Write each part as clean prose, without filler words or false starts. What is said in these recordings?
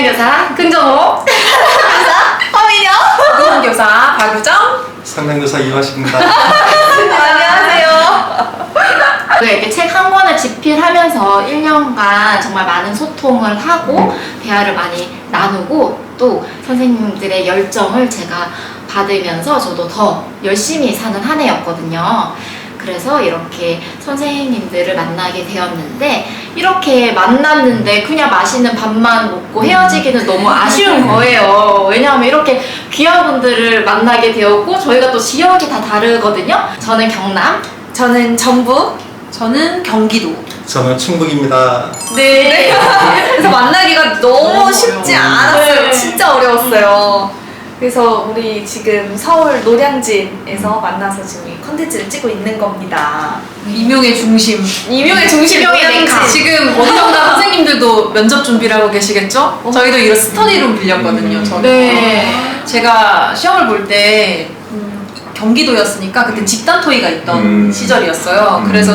교사 긍정호, 허민영, 교사 박유정. 상담교사 이화식입니다. 안녕하세요. 이렇게 책 한 권을 집필하면서 1년간 정말 많은 소통을 하고 대화를 많이 나누고 또 선생님들의 열정을 제가 받으면서 저도 더 열심히 사는 한 해였거든요. 그래서 이렇게 선생님들을 만나게 되었는데, 이렇게 만났는데 그냥 맛있는 밥만 먹고 헤어지기는 너무 아쉬운 거예요. 왜냐하면 이렇게 귀한 분들을 만나게 되었고 저희가 또 지역이 다 다르거든요. 저는 경남, 저는 전북, 저는 경기도. 저는 충북입니다. 네. 그래서 만나기가 너무 쉽지 어려워요. 않았어요. 네. 진짜 어려웠어요. 그래서 우리 지금 서울 노량진에서 만나서 지금 이 컨텐츠를 찍고 있는 겁니다. 임용의 중심. 임용의 중심 임용의 노량진. 메카. 지금 어디선가 선생님들도 면접 준비를 하고 계시겠죠? 저희도 이런 스터디룸 빌렸거든요. 저는. 네. 제가 시험을 볼 때 경기도였으니까 그때 집단 토의가 있던 시절이었어요. 그래서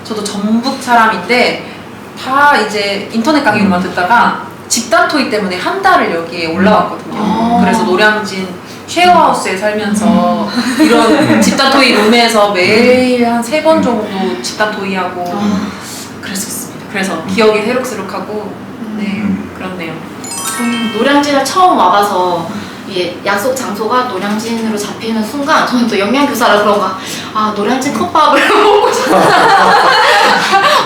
저도 전북 사람인데 다 이제 인터넷 강의로만 듣다가 집단 토의 때문에 한 달을 여기에 올라왔거든요. 그래서 노량진 쉐어하우스에 살면서 이런 집단 토의 룸에서 매일 한 3번 정도 집단 토의하고 그랬었습니다. 그래서 기억이 새록새록하고 네 그렇네요. 저는 노량진을 처음 와봐서 이게 약속 장소가 노량진으로 잡히는 순간 저는 또 영양교사라 그런가, 아 노량진 컵밥을 먹고 싶다.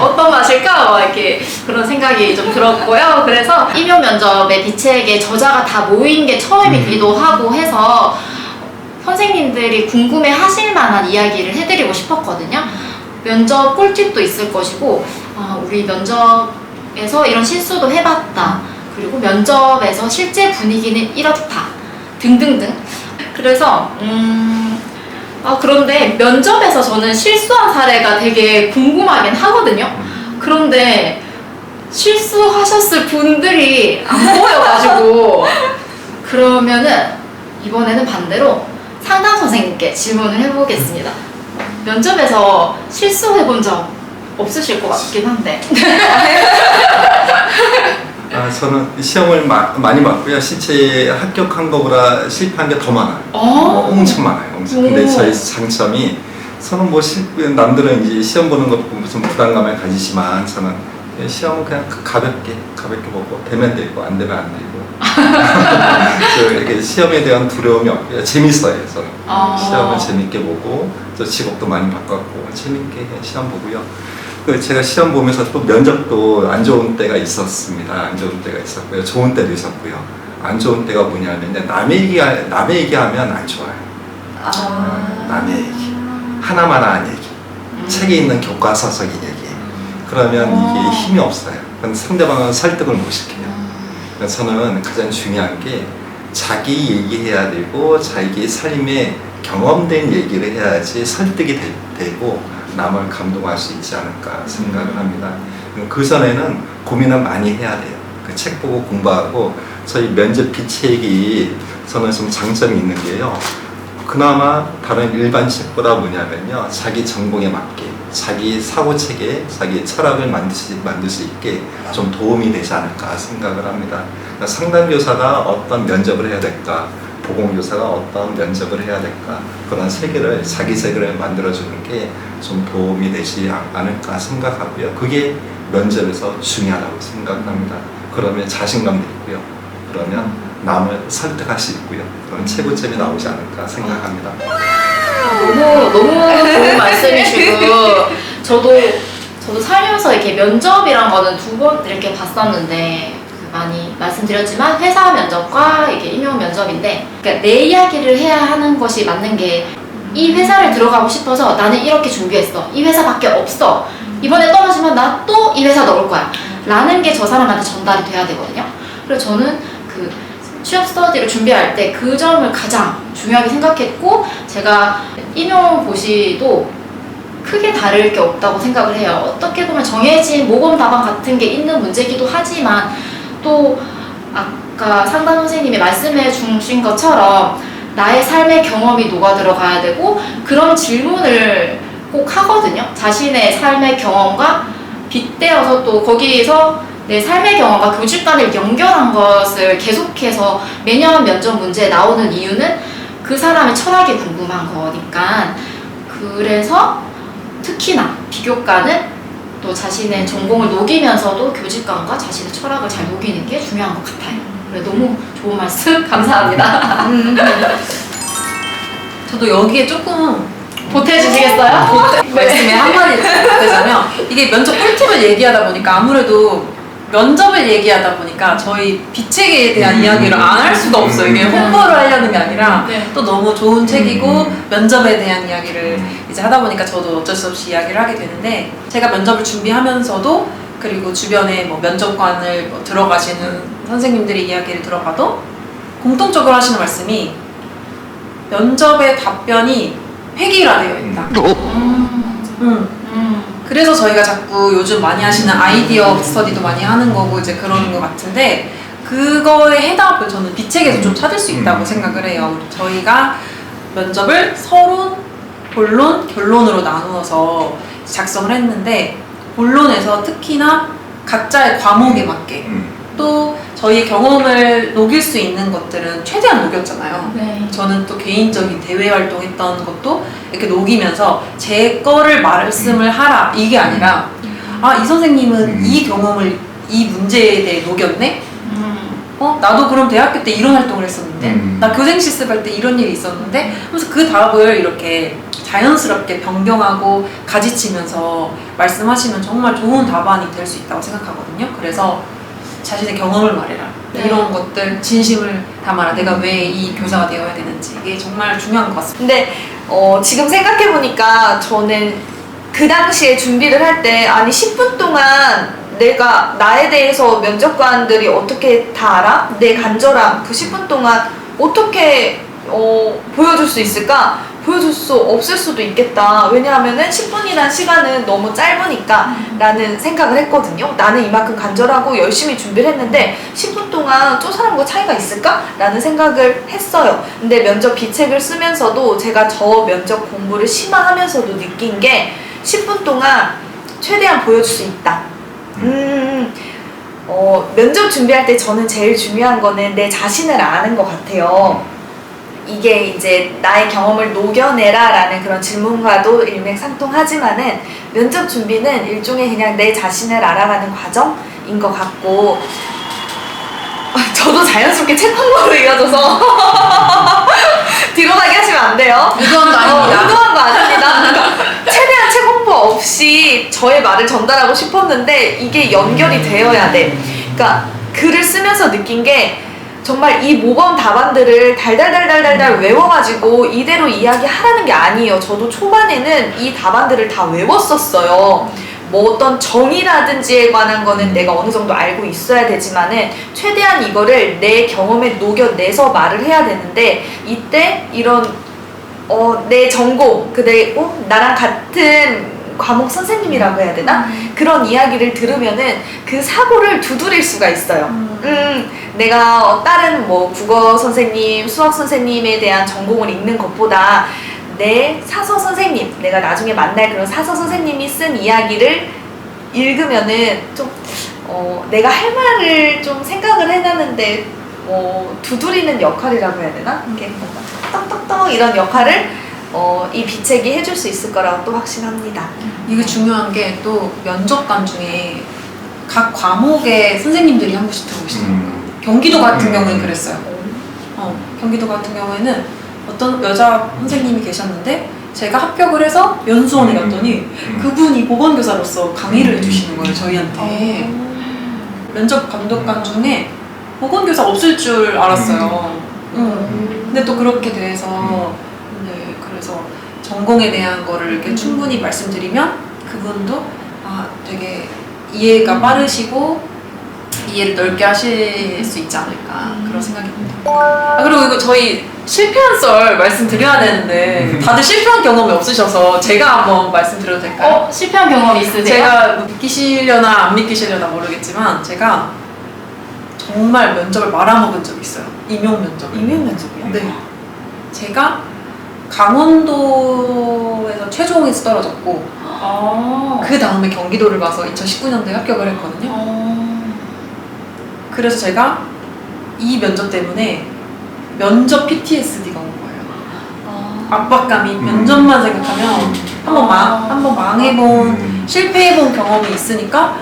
어떤 맛일까? 막 이렇게 그런 생각이 좀 들었고요. 그래서 임용 면접의 비책에 저자가 다 모인 게 처음이기도 하고 해서 선생님들이 궁금해 하실 만한 이야기를 해드리고 싶었거든요. 면접 꿀팁도 있을 것이고, 우리 면접에서 이런 실수도 해봤다, 그리고 면접에서 실제 분위기는 이렇다 등등등. 그래서 그런데 면접에서 저는 실수한 사례가 되게 궁금하긴 하거든요. 그런데 실수하셨을 분들이 안 보여가지고 그러면은 이번에는 반대로 상담 선생님께 질문을 해보겠습니다. 면접에서 실수해본 적 없으실 것 같긴 한데. 저는 시험을 많이 봤고요. 실제 합격한 거보다 실패한 게 더 많아요. 엄청 많아요. 엄청. 근데 저희 장점이, 저는 남들은 이제 시험 보는 것 보고 좀 부담감을 가지지만 저는 시험은 그냥 가볍게 보고 되면 되고 안 되면 안 되고 이렇게 시험에 대한 두려움이 없고요. 재밌어요. 저는 시험을 재밌게 보고, 저 직업도 많이 바꿨고 재밌게 시험 보고요. 제가 시험 보면서 또 면접도 안 좋은 때가 있었습니다. 안 좋은 때가 있었고요. 좋은 때도 있었고요. 안 좋은 때가 뭐냐면 남의 얘기하면 안 좋아요. 남의 얘기. 하나만 얘기. 책에 있는 교과서적인 얘기. 그러면 이게 힘이 없어요. 그럼 상대방은 설득을 못 시켜요. 그래서 저는 가장 중요한 게 자기 얘기해야 되고 자기 삶에 경험된 얘기를 해야지 설득이 되고 남을 감동할 수 있지 않을까 생각을 합니다. 그 전에는 고민을 많이 해야 돼요. 그 책 보고 공부하고, 저희 면접 비책이 저는 좀 장점이 있는 게요. 그나마 다른 일반 책보다 뭐냐면요, 자기 전공에 맞게, 자기 사고체계, 자기 철학을 만들 수 있게 좀 도움이 되지 않을까 생각을 합니다. 그러니까 상담교사가 어떤 면접을 해야 될까, 보건교사가 어떤 면접을 해야 될까, 그런 세계를, 자기 세계를 만들어주는 게 좀 도움이 되지 않을까 생각하고요. 그게 면접에서 중요하다고 생각합니다. 그러면 자신감도 있고요. 그러면 남을 설득할 수 있고요. 그런 최고점이 나오지 않을까 생각합니다. 너무 좋은 말씀이시고, 저도 살면서 이렇게 면접이란 거는 2번 이렇게 봤었는데, 많이 말씀드렸지만 회사 면접과 이게 임용 면접인데, 그러니까 내 이야기를 해야 하는 것이 맞는 게, 이 회사를 들어가고 싶어서 나는 이렇게 준비했어, 이 회사밖에 없어, 이번에 떨어지면 나 또 이 회사 넣을 거야 라는 게 저 사람한테 전달이 돼야 되거든요. 그래서 저는 그 취업 스터디를 준비할 때 그 점을 가장 중요하게 생각했고, 제가 임용 고시도 크게 다를 게 없다고 생각을 해요. 어떻게 보면 정해진 모범 답안 같은 게 있는 문제이기도 하지만, 또 아까 상담 선생님이 말씀해 주신 것처럼 나의 삶의 경험이 녹아 들어가야 되고, 그런 질문을 꼭 하거든요. 자신의 삶의 경험과 빗대어서 또 거기에서 내 삶의 경험과 교직관을 연결한 것을 계속해서 매년 면접 문제에 나오는 이유는 그 사람의 철학이 궁금한 거니까. 그래서 특히나 비교과는 또 자신의 전공을 녹이면서도 교직관과 자신의 철학을 잘 녹이는 게 중요한 것 같아요. 그래, 너무 좋은 말씀 감사합니다. 저도 여기에 조금 보태주시겠어요? 말씀에 한마디 보태자면 이게 면접 꿀팁을 얘기하다 보니까 아무래도 면접을 얘기하다 보니까 저희 비책에 대한 이야기를 안 할 수가 없어요. 이게 홍보를 하려는 게 아니라 네. 또 너무 좋은 책이고 면접에 대한 이야기를 이제 하다 보니까 저도 어쩔 수 없이 이야기를 하게 되는데, 제가 면접을 준비하면서도 그리고 주변에 뭐 면접관을 뭐 들어가시는 선생님들의 이야기를 들어봐도 공통적으로 하시는 말씀이 면접의 답변이 획일화되어 있다. 그래서 저희가 자꾸 요즘 많이 하시는 아이디어 스터디도 많이 하는 거고 이제 그러는 것 같은데, 그거의 해답을 저는 비책에서 좀 찾을 수 있다고 생각을 해요. 저희가 면접을 서론, 본론, 결론으로 나누어서 작성을 했는데, 본론에서 특히나 각자의 과목에 맞게 또 저희의 경험을 녹일 수 있는 것들은 최대한 녹였잖아요. 네. 저는 또 개인적인 대외 활동했던 것도 이렇게 녹이면서 제 거를 말씀을 하라 이게 아니라, 아, 이 선생님은 이 경험을 이 문제에 대해 녹였네? 나도 그럼 대학교 때 이런 활동을 했었는데 나 교생 실습할 때 이런 일이 있었는데 하면서 그 답을 이렇게 자연스럽게 변경하고 가지치면서 말씀하시면 정말 좋은 답안이 될 수 있다고 생각하거든요. 그래서 자신의 경험을 말해라. 네. 이런 것들 진심을 담아라. 내가 왜 이 교사가 되어야 되는지 이게 정말 중요한 것 같습니다. 근데 지금 생각해보니까 저는 그 당시에 준비를 할 때 아니 10분 동안 내가 나에 대해서 면접관들이 어떻게 다 알아? 내 간절함 그 10분 동안 어떻게 보여줄 수 있을까? 보여줄 수 없을 수도 있겠다. 왜냐하면은 10분이란 시간은 너무 짧으니까 라는 생각을 했거든요. 나는 이만큼 간절하고 열심히 준비를 했는데 10분 동안 저 사람과 차이가 있을까? 라는 생각을 했어요. 근데 면접 비책을 쓰면서도 제가 저 면접 공부를 심화하면서도 느낀 게 10분 동안 최대한 보여줄 수 있다. 면접 준비할 때 저는 제일 중요한 거는 내 자신을 아는 것 같아요. 이게 이제 나의 경험을 녹여내라 라는 그런 질문과도 일맥상통하지만은 면접 준비는 일종의 그냥 내 자신을 알아가는 과정인 것 같고, 저도 자연스럽게 책 홍보로 이어져서 뒤로 가게 하시면 안 돼요. 의도한 거 아닙니다. 의도한 거 아닙니다. 최대한 책 홍보 없이 저의 말을 전달하고 싶었는데 이게 연결이 되어야 돼. 그러니까 글을 쓰면서 느낀 게 정말 이 모범 답안들을 달달달달달달 외워가지고 이대로 이야기하라는 게 아니에요. 저도 초반에는 이 답안들을 다 외웠었어요. 뭐 어떤 정의라든지에 관한 거는 내가 어느 정도 알고 있어야 되지만은 최대한 이거를 내 경험에 녹여내서 말을 해야 되는데, 이때 이런 내 전공 그리고 나랑 같은 과목 선생님이라고 해야 되나? 그런 이야기를 들으면은 그 사고를 두드릴 수가 있어요. 내가 다른 뭐 국어 선생님, 수학 선생님에 대한 전공을 읽는 것보다 내 사서 선생님, 내가 나중에 만날 그런 사서 선생님이 쓴 이야기를 읽으면은 좀 내가 할 말을 좀 생각을 해놨는데 두드리는 역할이라고 해야 되나? 이렇게 뭔가 떡떡떡 이런 역할을 이 비책이 해줄 수 있을 거라고 또 확신합니다. 이게 중요한 게 또 면접관 중에 각 과목의 선생님들이 한 분씩 들어오시더라고요. 경기도 같은 경우는 그랬어요. 경기도 같은 경우에는 어떤 여자 선생님이 계셨는데 제가 합격을 해서 연수원에 갔더니 그분이 보건교사로서 강의를 해주시는 거예요, 저희한테. 면접 감독관 중에 보건교사 없을 줄 알았어요. 근데 또 그렇게 돼서 네, 그래서 전공에 대한 거를 이렇게 충분히 말씀드리면 그분도 되게 이해가 빠르시고 이해를 넓게 하실 수 있지 않을까 그런 생각이 듭니다. 그리고 이거 저희 실패한 썰 말씀드려야 되는데 다들 실패한 경험이 없으셔서 제가 한번 말씀드려도 될까요? 실패한 경험 있으세요? 제가 믿기시려나 안 믿기시려나 모르겠지만 제가 정말 면접을 말아먹은 적이 있어요. 임용 면접을. 임용 면접이요? 네. 제가 강원도에서 최종에서 떨어졌고 그 다음에 경기도를 가서 2019년도에 합격을 했거든요. 그래서 제가 이 면접 때문에 면접 PTSD가 온 거예요. 압박감이 면접만 생각하면 한번 망해본 실패해본 경험이 있으니까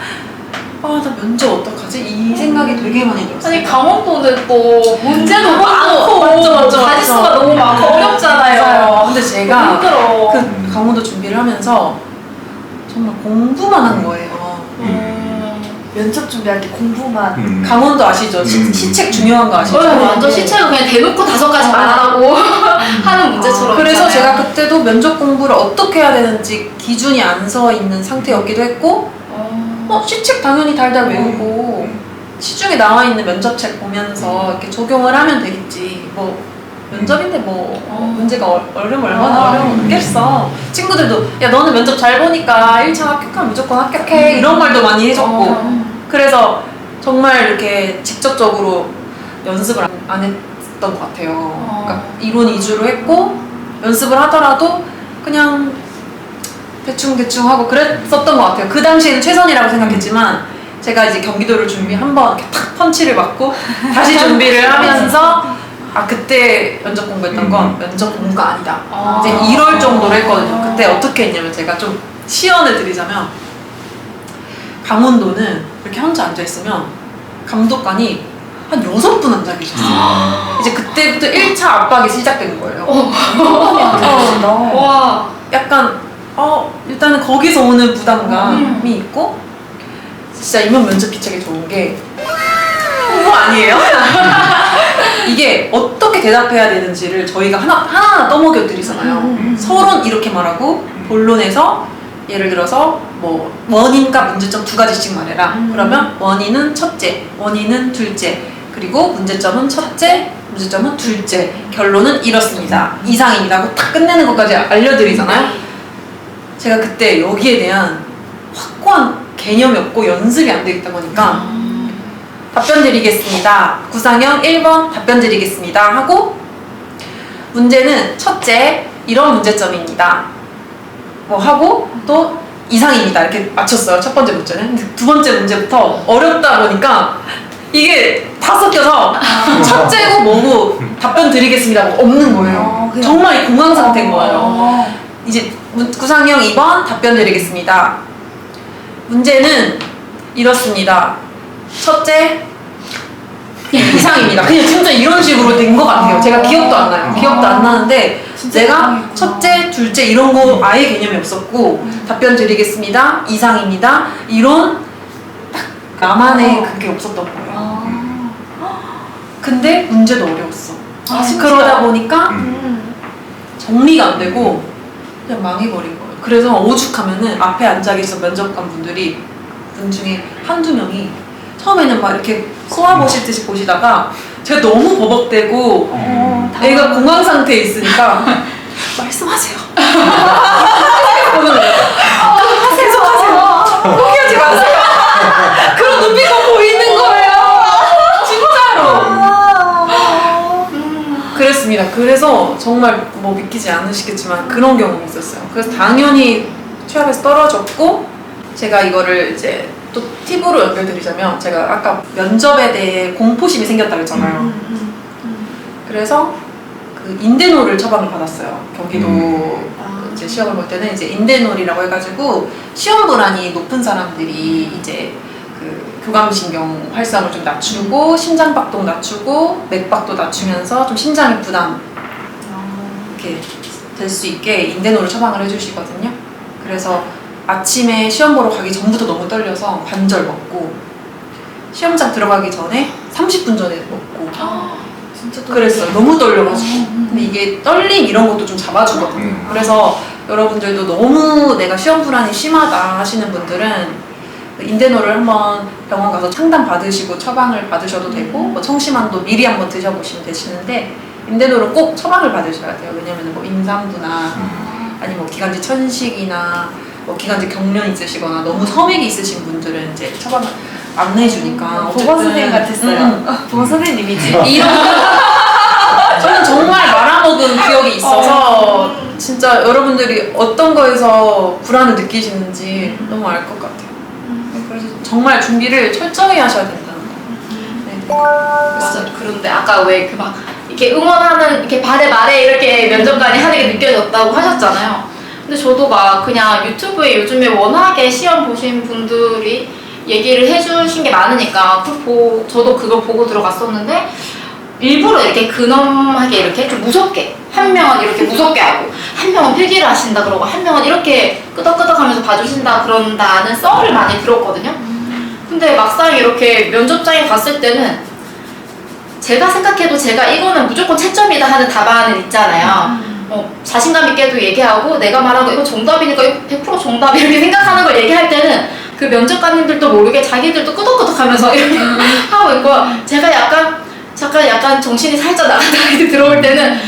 나 면접 어떡하지? 이 생각이 되게 많이 들었어요. 아니 강원도는 또 문제도 많고 맞죠. 가지수가 너무 많고 어렵잖아요. 맞아요. 근데 제가 너무 힘들어. 그 강원도 준비를 하면서 정말 공부만 한 거예요. 면접 준비할 때 공부만. 강원도 아시죠? 시책 중요한 거 아시죠? 완전 시체가 그냥 대놓고 5가지 말하라고 하는 문제처럼. 그래서 있잖아요. 제가 그때도 면접 공부를 어떻게 해야 되는지 기준이 안 서 있는 상태였기도 했고 시책 당연히 달달 외우고 시중에 나와 있는 면접책 보면서 이렇게 적용을 하면 되겠지. 뭐 면접인데 문제가 어려우면 얼마나 어려웠겠어. 친구들도 야 너는 면접 잘 보니까 1차 합격하면 무조건 합격해 이런 말도 많이 해줬고 그래서 정말 이렇게 직접적으로 연습을 안 했던 것 같아요. 그러니까 이론 위주로 했고 연습을 하더라도 그냥 대충 하고 그랬었던 것 같아요. 그 당시에는 최선이라고 생각했지만 제가 이제 경기도를 준비 한번 이렇게 탁 펀치를 맞고 다시 준비를 하면서 그때 면접 공부했던 건 면접 공부가 아니다. 이제 이럴 정도로 했거든요. 그때 어떻게 했냐면 제가 좀 시연을 드리자면 강원도는 이렇게 혼자 앉아있으면 감독관이 한 6분 앉아 계셨어요. 이제 그때부터 1차 압박이 시작된 거예요. 와. 약간 일단은 거기서 오는 부담감이 있고 진짜 이번 면접 기책이 좋은 게 홍보 아니에요? 이게 어떻게 대답해야 되는지를 저희가 하나하나 떠먹여 드리잖아요. 서론 이렇게 말하고 본론에서 예를 들어서 뭐 원인과 문제점 2가지씩 말해라. 그러면 원인은 첫째, 원인은 둘째, 그리고 문제점은 첫째, 문제점은 둘째, 결론은 이렇습니다. 이상입니다. 하고 딱 끝내는 것까지 알려드리잖아요. 제가 그때 여기에 대한 확고한 개념이 없고 연습이 안 돼 있다 보니까 답변 드리겠습니다. 구상형 1번 답변 드리겠습니다. 하고 문제는 첫째 이런 문제점입니다. 뭐 하고 또 이상입니다. 이렇게 맞췄어요. 첫 번째 문제는. 근데 두 번째 문제부터 어렵다 보니까 이게 다 섞여서 첫째고 뭐고 답변 드리겠습니다가 없는 거예요. 정말 공황 상태인 거예요. 이제 구상형 2번 답변 드리겠습니다. 문제는 이렇습니다. 첫째 이상입니다. 그냥 진짜 이런 식으로 된 것 같아요. 제가 기억도 안 나요. 기억도 안 나는데 내가 첫째, 둘째 이런 거 아예 개념이 없었고 답변 드리겠습니다. 이상입니다. 이런 딱 나만의 그게 없었던 거예요. 근데 문제도 어려웠어. 그러다 보니까 정리가 안 되고 그냥 망해버린 거예요. 그래서 오죽하면은 앞에 앉아 계신 면접관 분들이 분 중에 한두 명이 처음에는 막 이렇게 쏘아보시듯이 보시다가 제가 너무 버벅대고 애가 공황 상태에 있으니까 말씀하세요. 계속하세요. 포기하지 마세요. 그런 눈빛만 보이는 거예요. 진짜로. 그랬습니다. 그래서 정말 뭐 믿기지 않으시겠지만 그런 경험이 있었어요. 그래서 당연히 취업에서 떨어졌고 제가 이거를 이제 또 팁으로 연결드리자면 제가 아까 면접에 대해 공포심이 생겼다고 했잖아요. 그래서 그 인대놀을 처방을 받았어요. 경기도 이제 시험을 볼 때는 이제 인대놀이라고 해가지고 시험 불안이 높은 사람들이 이제 그 교감신경 활성을 좀 낮추고 심장박동 낮추고 맥박도 낮추면서 좀 심장의 부담 이렇게 될 수 있게 인대놀을 처방을 해주시거든요. 그래서 아침에 시험 보러 가기 전부터 너무 떨려서 관절 먹고 시험장 들어가기 전에 30분 전에 먹고 진짜 그랬어요. 너무 떨려가지고. 근데 이게 떨림 이런 것도 좀 잡아주거든요. 그래서 여러분들도 너무 내가 시험 불안이 심하다 하시는 분들은 인대놀을 한번 병원 가서 상담 받으시고 처방을 받으셔도 되고 뭐 청심환도 미리 한번 드셔보시면 되시는데 인대놀은 꼭 처방을 받으셔야 돼요. 왜냐면 뭐 임산부나 아니면 뭐 기관지 천식이나 뭐 기관지 경련 있으시거나 너무 섬액이 있으신 분들은 이제 처방을 안 내주니까 보건 선생님 같았어요. 보건 선생님이지. 이런 저는 정말 말아먹은 기억이 있어서 진짜 여러분들이 어떤 거에서 불안을 느끼시는지 너무 알 것 같아요. 그래서 정말 준비를 철저히 하셔야 된다는 거. 맞아. 그런데 아까 왜 그 막 이렇게 응원하는 이렇게 발에 말에 이렇게 면접관이 하는 게 느껴졌다고 하셨잖아요. 근데 저도 막 그냥 유튜브에 요즘에 워낙에 시험 보신 분들이 얘기를 해주신 게 많으니까 저도 그걸 보고 들어갔었는데 일부러 이렇게 근엄하게 이렇게 좀 무섭게 한 명은 이렇게 무섭게 하고 한 명은 필기를 하신다 그러고 한 명은 이렇게 끄덕끄덕하면서 봐주신다 그런다는 썰을 많이 들었거든요. 근데 막상 이렇게 면접장에 갔을 때는 제가 생각해도 제가 이거는 무조건 채점이다 하는 답안을 있잖아요. 자신감 있게도 얘기하고 내가 말한 거 이거 정답이니까 이거 100% 정답 이렇게 생각하는 걸 얘기할 때는 그 면접관님들도 모르게 자기들도 끄덕끄덕하면서 이렇게 하고 있고 제가 약간 정신이 살짝 나갔다 들어올 때는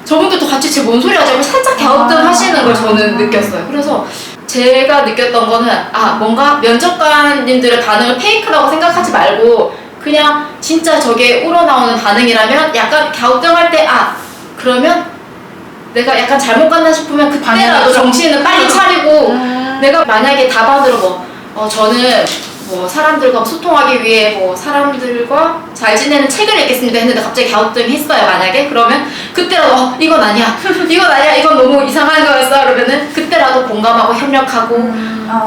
저분들도 같이 제 뭔 소리 하자고 살짝 갸우뚱하시는 걸 저는 느꼈어요. 그래서 제가 느꼈던 거는 뭔가 면접관님들의 반응을 페이크라고 생각하지 말고 그냥 진짜 저게 우러나오는 반응이라면 약간 갸우뚱할 때 그러면 내가 약간 잘못 갔나 싶으면 그때라도 정신을 빨리 차리고 내가 만약에 답안으로 저는 사람들과 소통하기 위해 사람들과 잘 지내는 책을 읽겠습니다 했는데 갑자기 갸우뚱했어요. 만약에 그러면 그때라도 이건 아니야 이건 너무 이상한 거였어 그러면은 그때라도 공감하고 협력하고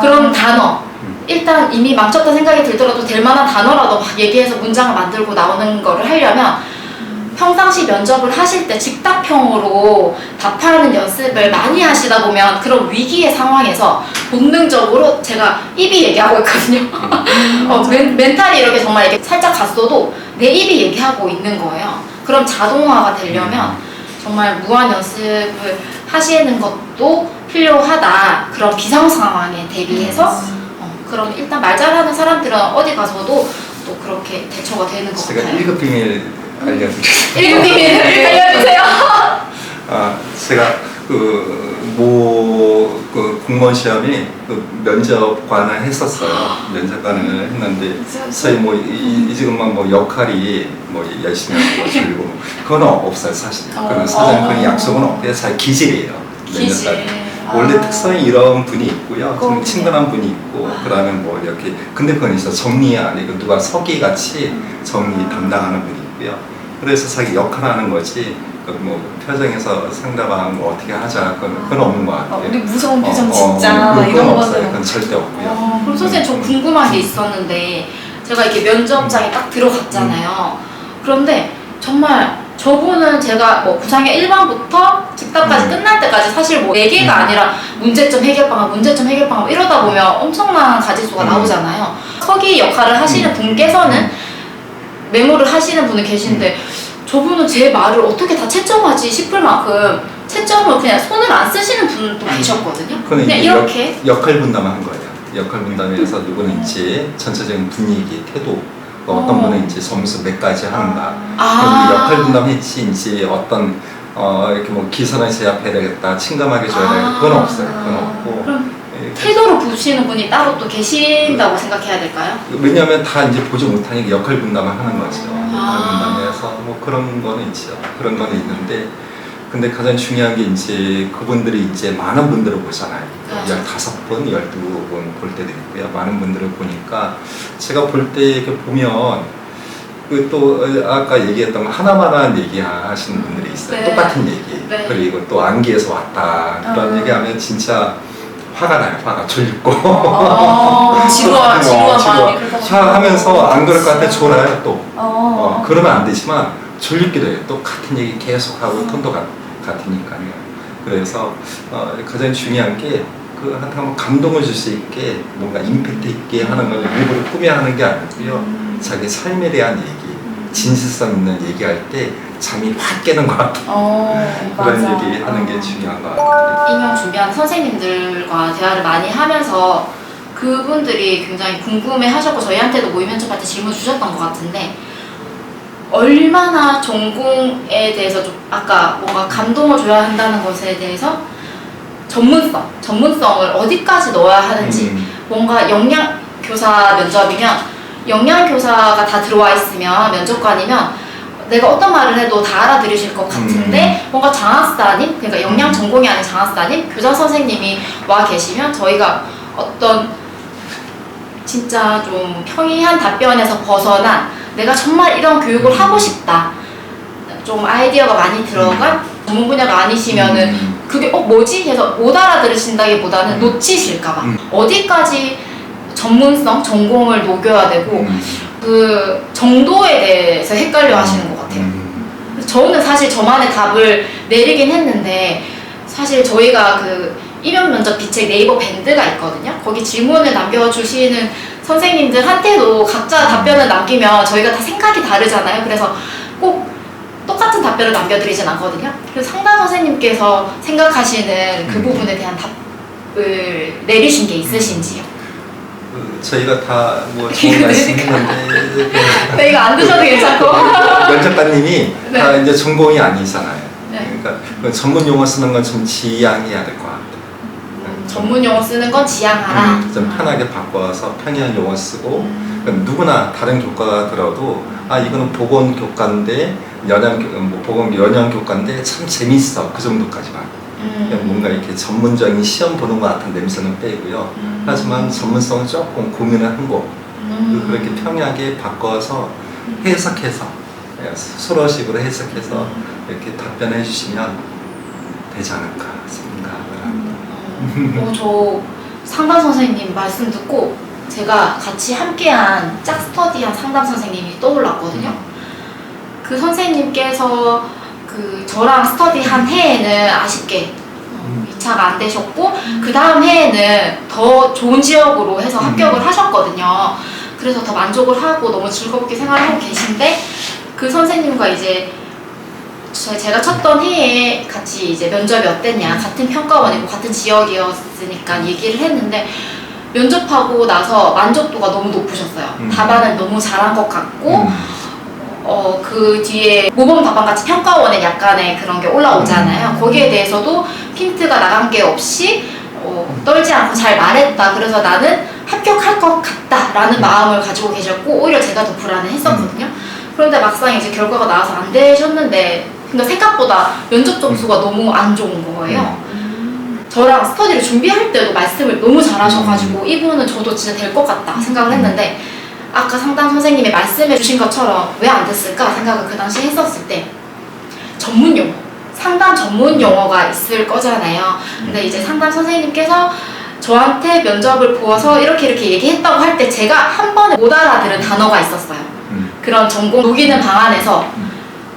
그런 단어 일단 이미 망쳤다 생각이 들더라도 될 만한 단어라도 막 얘기해서 문장을 만들고 나오는 거를 하려면 평상시 면접을 하실 때 즉답형으로 답하는 연습을 많이 하시다 보면 그런 위기의 상황에서 본능적으로 제가 입이 얘기하고 있거든요. 멘탈이 이렇게 정말 이렇게 살짝 갔어도 내 입이 얘기하고 있는 거예요. 그럼 자동화가 되려면 정말 무한 연습을 하시는 것도 필요하다. 그런 비상 상황에 대비해서 그럼 일단 말 잘하는 사람들은 어디 가서도 또 그렇게 대처가 되는 것 제가 같아요. 1급 비밀 알려드리겠습니다. 1급 비밀 알려주세요. 제가 공무원 시험이 면접관을 했었어요. 면접관을 했는데 저희 지금만 역할이 열심히 하고 줄이고 그건 없어요 사실. 그건 사전 그런 약속은 없고요. 잘 기질이에요. 면접관. 원래 특성이 이런 분이 있고요. 좀 친근한 분이 있고, 그다음에 이렇게 근데 그건 있어 정리 아니고 누가 서기 같이 정리 담당하는 분이 있고요. 그래서 자기 역할하는 거지. 표정에서 상대방 어떻게 하자 그건 없는 것 같아요. 우리 무서운 표정 진짜 그건 이런 없어요. 거는 그건 절대 없고요. 그럼 선생님 저 궁금한 게 있었는데 제가 이렇게 면접장에 딱 들어갔잖아요. 그런데 정말 저분은 제가 구상의 1번부터 즉답까지 끝날 때까지 사실 4개가 아니라 문제점 해결 방법 이러다 보면 엄청난 가지수가 나오잖아요. 서기 역할을 하시는 분께서는 메모를 하시는 분이 계신데 저분은 제 말을 어떻게 다 채점하지 싶을 만큼 채점을 그냥 손을 안 쓰시는 분도 계셨거든요. 그냥 이렇게 역할 분담한 거예요. 역할 분담에서 누구는 이제 전체적인 분위기, 태도 어떤 분은 이제 점수 몇 가지 하는가. 역할 분담했지 이제 어떤 이렇게 기선을 제압해야 되겠다, 침감하게 줘야 되겠다. 그건 없어요. 그건 없고. 그럼 태도를 보시는 분이 따로 또 계신다고 생각해야 될까요? 왜냐하면 다 이제 보지 못하니까 역할 분담을 하는 거죠. 역할 분담해서 그런 거는 있죠. 그런 거는 있는데. 근데 가장 중요한 게 이제 그분들이 이제 많은 분들을 보잖아요. 15분, 12분 볼 때도 있고요. 많은 분들을 보니까 제가 볼 때 이렇게 보면 또 아까 얘기했던 거 하나만한 얘기 하시는 분들이 있어요. 네. 똑같은 얘기. 네. 그리고 또 안기에서 왔다. 그런 얘기하면 진짜 화가 나요. 화가 졸리고. 지루한 마음이 하면서 안 그럴 것 같아 졸아요 또. 그러면 안 되지만 졸리기도 해요. 똑같은 얘기 계속 하고 톤도 같으니까요. 그래서 가장 중요한 게 한번 감동을 줄 수 있게 뭔가 임팩트 있게 하는 걸 일부러 꾸며 하는 게 아니고요. 자기 삶에 대한 얘기, 진실성 있는 얘기할 때 잠이 확 깨는 것 같아요. 그런 얘기 하는 게 중요한 것 같아요. 임용 준비하는 선생님들과 대화를 많이 하면서 그분들이 굉장히 궁금해 하셨고 저희한테도 모의 면접할 때 질문 주셨던 것 같은데 얼마나 전공에 대해서 좀 아까 뭔가 감동을 줘야 한다는 것에 대해서 전문성을 어디까지 넣어야 하는지 뭔가 영양교사 면접이면 영양교사가 다 들어와 있으면 면접관이면 내가 어떤 말을 해도 다 알아들으실 것 같은데 뭔가 장학사님 그러니까 영양 전공이 아닌 장학사님 교사 선생님이 와 계시면 저희가 어떤 진짜 좀 평이한 답변에서 벗어난 내가 정말 이런 교육을 하고 싶다. 좀 아이디어가 많이 들어간 전문 분야가 아니시면은 그게 뭐지? 해서 못 알아들으신다기보다는 놓치실까봐 어디까지 전문성, 전공을 녹여야 되고 그 정도에 대해서 헷갈려 하시는 것 같아요. 저는 사실 저만의 답을 내리긴 했는데 사실 저희가 그 임용 면접 비책 네이버 밴드가 있거든요. 거기 질문을 남겨주시는 선생님들한테도 각자 답변을 남기면 저희가 다 생각이 다르잖아요. 그래서 꼭 똑같은 답변을 남겨드리진 않거든요. 그래서 상담 선생님께서 생각하시는 그 부분에 대한 답을 내리신 게 있으신지요? 저희가 다 뭐 좋은 말씀했는데 네, 이거 안 드셔도 괜찮고. 면접관님이 네. 다 이제 전공이 아니잖아요. 네. 그러니까 그 전문 용어 쓰는 건 좀 지양해야 될 것 같아요. 전문 용어 쓰는 건 지양하라. 좀 편하게 바꿔서 평이한 용어 쓰고 그러니까 누구나 다른 교과가 들어도 아 이거는 보건 교과인데 보건 연영 교과인데 참 재밌어 그 정도까지만. 그냥 뭔가 이렇게 전문적인 시험 보는 것 같은 냄새는 빼고요. 하지만 전문성을 조금 고민을 한 거 그렇게 평이하게 바꿔서 해석해서 수로식으로 해석해서 이렇게 답변해 주시면 되지 않을까 생각을 합니다. 저 상담 선생님 말씀 듣고 제가 같이 함께한 짝 스터디한 상담 선생님이 떠올랐거든요. 그 선생님께서 그 저랑 스터디한 해에는 아쉽게 2차가 안 되셨고 그 다음 해에는 더 좋은 지역으로 해서 합격을 하셨거든요. 그래서 더 만족을 하고 너무 즐겁게 생활하고 계신데 그 선생님과 이제 제가 쳤던 해에 같이 이제 면접이 어땠냐, 같은 평가원이고 같은 지역이었으니까 얘기를 했는데 면접하고 나서 만족도가 너무 높으셨어요. 답안은 너무 잘한 것 같고 그 뒤에 모범 답안 같이 평가원에 약간의 그런 게 올라오잖아요. 거기에 대해서도 핀트가 나간 게 없이 떨지 않고 잘 말했다. 그래서 나는 합격할 것 같다라는 마음을 가지고 계셨고 오히려 제가 더 불안해했었거든요. 그런데 막상 이제 결과가 나와서 안 되셨는데 근데 생각보다 면접 점수가 너무 안 좋은 거예요. 저랑 스터디를 준비할 때도 말씀을 너무 잘하셔가지고 이분은 저도 진짜 될 것 같다 생각을 했는데 아까 상담 선생님이 말씀해 주신 것처럼 왜 안 됐을까 생각을 그 당시에 했었을 때 전문 용어, 상담 전문 용어가 있을 거잖아요. 근데 이제 상담 선생님께서 저한테 면접을 보아서 이렇게 얘기했다고 할 때 제가 한 번에 못 알아들은 단어가 있었어요. 그런 전공 녹이는 방안에서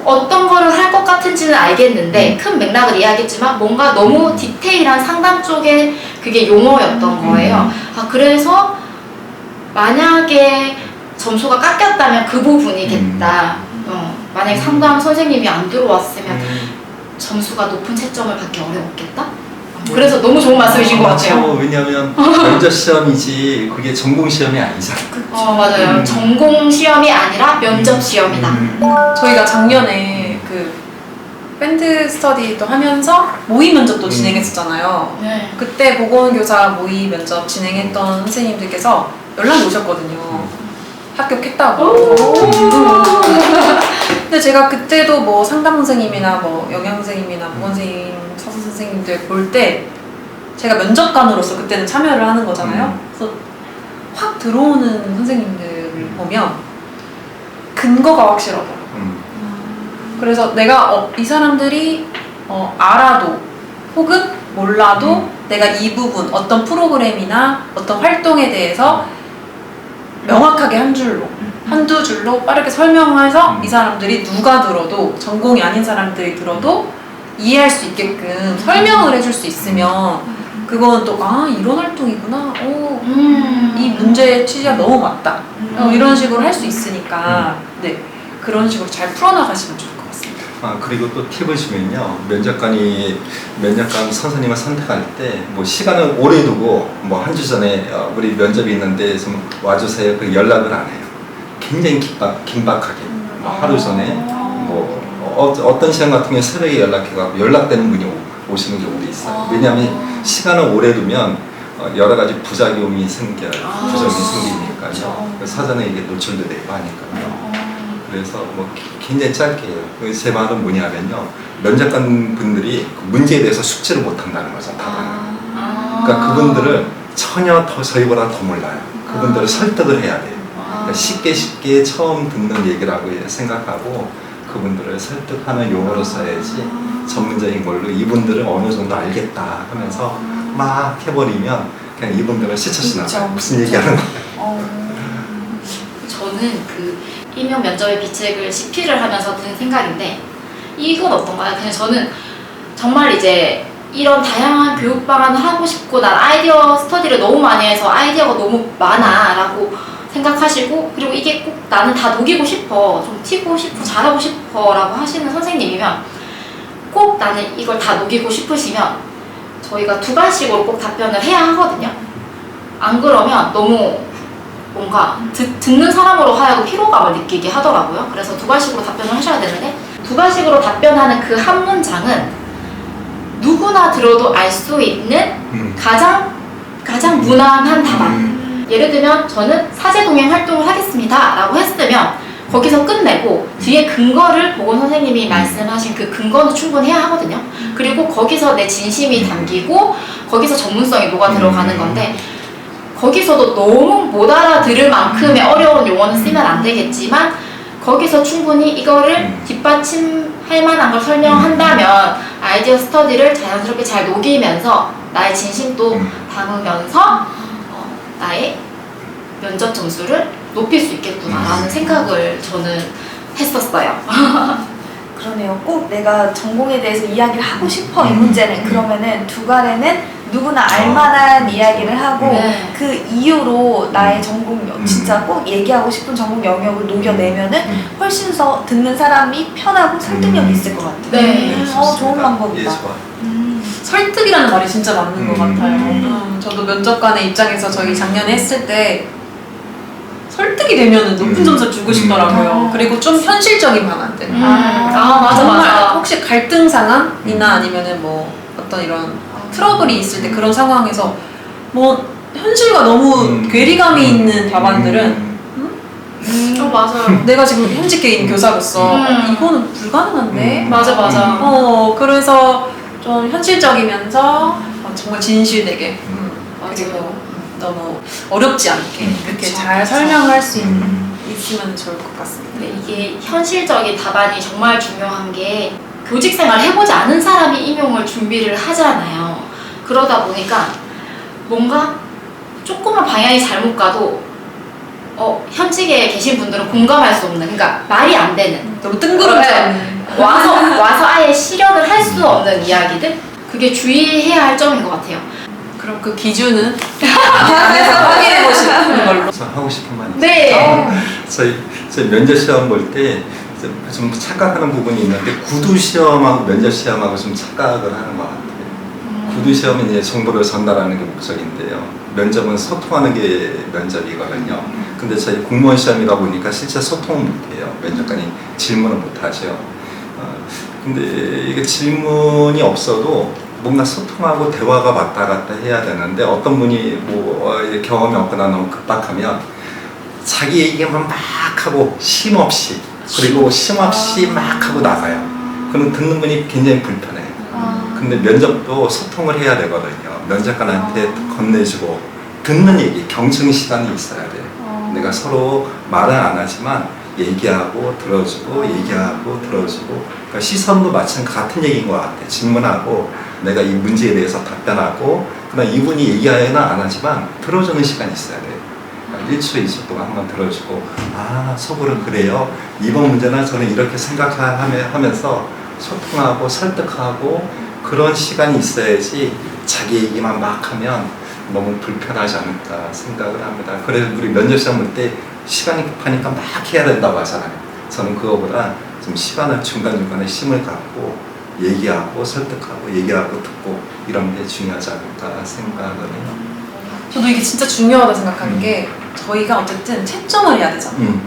어떤 거를 할 것 같은지는 알겠는데 큰 맥락을 이해하겠지만 뭔가 너무 디테일한 상담 쪽에 그게 용어였던 거예요. 그래서 만약에 점수가 깎였다면 그 부분이겠다. 만약에 상담 선생님이 안 들어왔으면 점수가 높은 채점을 받기 어려웠겠다? 그래서 너무 좋은 말씀이신 것 같아요. 왜냐하면 면접 시험이지 그게 전공 시험이 아니잖아. 맞아요. 전공 시험이 아니라 면접 시험이다. 저희가 작년에 그 밴드 스터디도 하면서 모의 면접도 진행했었잖아요. 네. 그때 보건교사 모의 면접 진행했던 선생님들께서 연락이 오셨거든요. 합격했다고. 근데 제가 그때도 뭐 상담 선생님이나 뭐 영양 선생님이나 보건 선생님, 서수 선생님들 볼 때 제가 면접관으로서 그때는 참여를 하는 거잖아요. 그래서 확 들어오는 선생님들을 보면 근거가 확실하더라고요. 그래서 내가 이 사람들이 알아도 혹은 몰라도 내가 이 부분 어떤 프로그램이나 어떤 활동에 대해서 명확하게 한두 줄로 빠르게 설명해서 이 사람들이 누가 들어도 전공이 아닌 사람들이 들어도 이해할 수 있게끔 설명을 해줄 수 있으면 그건 또 이런 활동이구나. 이 문제의 취지가 너무 맞다. 이런 식으로 할 수 있으니까 네 그런 식으로 잘 풀어나가시면 좋을 것 같습니다. 그리고 또 팁을 주면요. 면접관 선생님을 선택할 때 뭐 시간을 오래 두고 뭐 한 주 전에 우리 면접이 있는데 좀 와주세요. 그 연락을 안 해요. 굉장히 긴박하게 하루 전에 뭐 어떤 시간 같은 경우에 새벽에 연락해가지고 연락되는 분이 오시는 경우도 있어요. 왜냐하면 시간을 오래 두면 여러 가지 부작용이 생기니까요. 사전에 이게 노출도 되고 하니까요. 그래서 뭐 굉장히 짧게 해요. 제 말은 뭐냐면요. 면접관 분들이 그 문제에 대해서 숙지를 못 한다는 거죠. 답안을. 그러니까 그분들을 전혀 더 저희보다 더 몰라요. 그분들을 설득을 해야 돼요. 그러니까 쉽게 처음 듣는 얘기라고 생각하고 그분들을 설득하는 용어로 써야지 전문적인 걸로 이분들은 어느 정도 알겠다 하면서 막 해버리면 그냥 이분들은 스쳐지나가요. 무슨 얘기하는 거예요. 저는 그 임용 면접의 비책을 CP를 하면서 든 생각인데 이건 어떤가요? 그냥 저는 정말 이제 이런 다양한 교육 방안을 하고 싶고 난 아이디어 스터디를 너무 많이 해서 아이디어가 너무 많아 라고 생각하시고 그리고 이게 꼭 나는 다 녹이고 싶어 좀 튀고 싶어 잘하고 싶어 라고 하시는 선생님이면 꼭 나는 이걸 다 녹이고 싶으시면 저희가 두 가지식으로 꼭 답변을 해야 하거든요. 안 그러면 너무 뭔가 듣는 사람으로 하여금 피로감을 느끼게 하더라고요. 그래서 두 가지식으로 답변을 하셔야 되는데 두 가지식으로 답변하는 그 한 문장은 누구나 들어도 알 수 있는 가장 무난한 답안. 예를 들면 저는 사제 동행 활동을 하겠습니다 라고 했으면 거기서 끝내고 뒤에 근거를 보건선생님이 말씀하신 그 근거는 충분해야 하거든요. 그리고 거기서 내 진심이 담기고 거기서 전문성이 녹아 들어가는 건데 거기서도 너무 못 알아들을 만큼의 어려운 용어는 쓰면 안 되겠지만 거기서 충분히 이거를 뒷받침할 만한 걸 설명한다면 아이디어 스터디를 자연스럽게 잘 녹이면서 나의 진심도 담으면서 나의 면접 점수를 높일 수 있겠구나라는 생각을 저는 했었어요. 그러네요. 꼭 내가 전공에 대해서 이야기를 하고 싶어 이 문제는 그러면은 두갈에는 누구나 알만한 이야기를 하고 네. 그 이유로 나의 전공 진짜 꼭 얘기하고 싶은 전공 영역을 녹여내면은 훨씬 더 듣는 사람이 편하고 설득력이 있을 것 같아요. 네. 좋은 방법이다. 예, 좋아요. 설득이라는 말이 진짜 맞는 것 같아요. 저도 면접관의 입장에서 저희 작년에 했을 때 설득이 되면 높은 점수를 주고 싶더라고요. 그리고 좀 현실적인 방안들. 맞아 정말 맞아. 혹시 갈등 상황이나 아니면은 뭐 어떤 이런 트러블이 있을 때 그런 상황에서 뭐 현실과 너무 괴리감이 있는 답안들은 맞아요. 내가 지금 현직 개인 교사로서 이거는 불가능한데 맞아. 그래서 좀 현실적이면서 정말 진실되게 그리고 너무 어렵지 않게 이렇게 그쵸. 잘 설명할 수 있으면 좋을 것 같습니다. 근데 이게 현실적인 답안이 정말 중요한 게 교직 생활 해보지 않은 사람이 임용을 준비를 하잖아요. 그러다 보니까 뭔가 조금만 방향이 잘못 가도 현직에 계신 분들은 공감할 수 없는, 그러니까 말이 안 되는, 너무 뜬구름지 않는 와서 아예 실현을 할 수 없는 이야기들, 그게 주의해야 할 점인 것 같아요. 그럼 그 기준은 안에서 확인해 보시는 걸로. 저 하고 싶은 말이 있어요. 네. 저희 면접 시험 볼 때 좀 착각하는 부분이 있는데 구두 시험하고 면접 시험하고 좀 착각을 하는 것 같아요. 구두 시험은 이제 정보를 전달하는 게 목적인데요. 면접은 소통하는 게 면접이거든요. 근데 저희 공무원 시험이다 보니까 실제 소통은 못해요. 면접관이 질문을 못하죠. 근데 이게 질문이 없어도 뭔가 소통하고 대화가 왔다 갔다 해야 되는데 어떤 분이 경험이 없거나 너무 급박하면 자기 얘기만 막 하고 쉼 없이 막 하고 나가요. 그럼 듣는 분이 굉장히 불편해요. 근데 면접도 소통을 해야 되거든요. 면접관한테 건네주고 듣는 얘기, 경청 시간이 있어야 돼요. 내가 서로 말은 안 하지만 얘기하고 들어주고 얘기하고 들어주고, 그러니까 시선도 마찬가지 같은 얘기인 것 같아요. 질문하고 내가 이 문제에 대해서 답변하고 그다음 이분이 얘기하여는 안 하지만 들어주는 시간이 있어야 돼요. 1초, 2초 동안 한번 들어주고 속으로 그래요. 이번 문제는 저는 이렇게 생각하면서 소통하고 설득하고 그런 시간이 있어야지 자기 얘기만 막 하면 너무 불편하지 않을까 생각을 합니다. 그래서 우리 면접시험 볼 때 시간이 급하니까 막 해야 된다고 하잖아요. 저는 그거보다 좀 시간을 중간중간에 쉼을 갖고 얘기하고 설득하고 얘기하고 듣고 이런 게 중요하지 않을까 생각을 해요. 저도 이게 진짜 중요하다 생각하는 게 저희가 어쨌든 채점을 해야 되잖아요.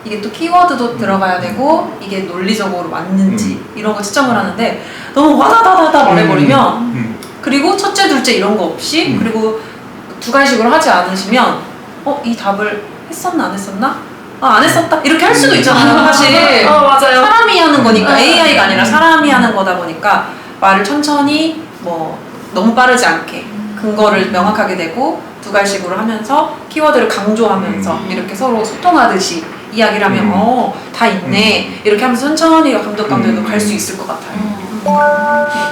이게 또 키워드도 들어가야 되고 이게 논리적으로 맞는지 이런 거 채점을 하는데 너무 와다다다다 말해버리면 그리고 첫째, 둘째 이런 거 없이 그리고 두 가지식으로 하지 않으시면 이 답을 했었나 안 했었나? 안 했었다? 이렇게 할 수도 있잖아요. 사실 맞아요. 사람이 하는 거니까 AI가 아니라 사람이 하는 거다 보니까 말을 천천히 너무 빠르지 않게 근거를 명확하게 내고 두 갈식으로 하면서 키워드를 강조하면서 이렇게 서로 소통하듯이 이야기를 하면 다 있네 이렇게 하면서 천천히 감독감들도 갈 수 있을 것 같아요.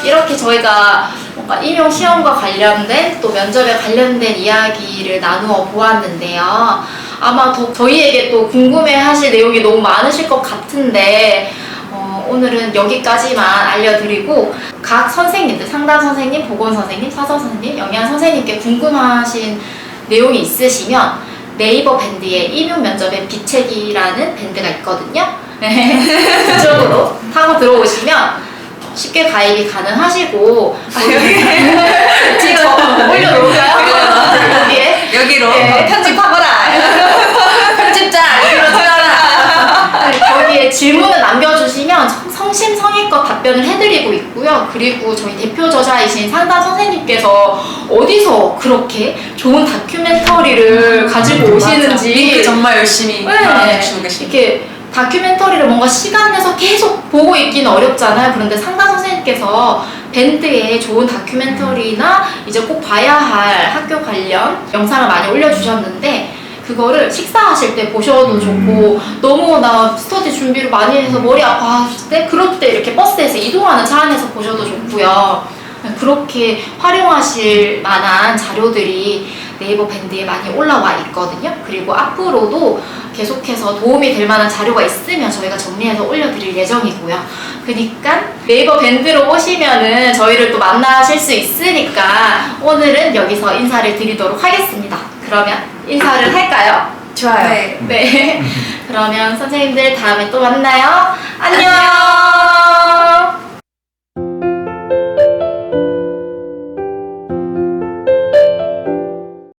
이렇게 저희가 뭔가 임용 시험과 관련된 또 면접에 관련된 이야기를 나누어 보았는데요. 아마 저희에게 또 궁금해하실 내용이 너무 많으실 것 같은데 오늘은 여기까지만 알려드리고 각 선생님들, 상담 선생님, 보건 선생님, 사서 선생님, 영양 선생님께 궁금하신 내용이 있으시면 네이버 밴드에 임용 면접의 비책이라는 밴드가 있거든요. 그쪽으로 타고 들어오시면 쉽게 가입이 가능하시고 지금 올려놓을까요? 여기에 여기로 네. 편집하거라. 편집자 여기로 들어라. 거기에 질문을 남겨주시면 성심성의껏 답변을 해드리고 있고요. 그리고 저희 대표 저자이신 상담 선생님께서 어디서 그렇게 좋은 다큐멘터리를 가지고 오시는지 링크 정말 열심히 주고 계십니다. 이렇게 다큐멘터리를 뭔가 시간 내서 계속 보고 있기는 어렵잖아요. 그런데 상담 선생님께서 밴드에 좋은 다큐멘터리나 이제 꼭 봐야 할 학교 관련 영상을 많이 올려주셨는데 그거를 식사하실 때 보셔도 좋고 너무나 스터디 준비를 많이 해서 머리 아파하실 때 그럴 때 이렇게 버스에서 이동하는 차 안에서 보셔도 좋고요. 그렇게 활용하실 만한 자료들이 네이버 밴드에 많이 올라와 있거든요. 그리고 앞으로도 계속해서 도움이 될 만한 자료가 있으면 저희가 정리해서 올려드릴 예정이고요. 그러니까 네이버 밴드로 오시면은 저희를 또 만나실 수 있으니까 오늘은 여기서 인사를 드리도록 하겠습니다. 그러면 인사를 할까요? 좋아요. 네. 그러면 선생님들 다음에 또 만나요. 안녕.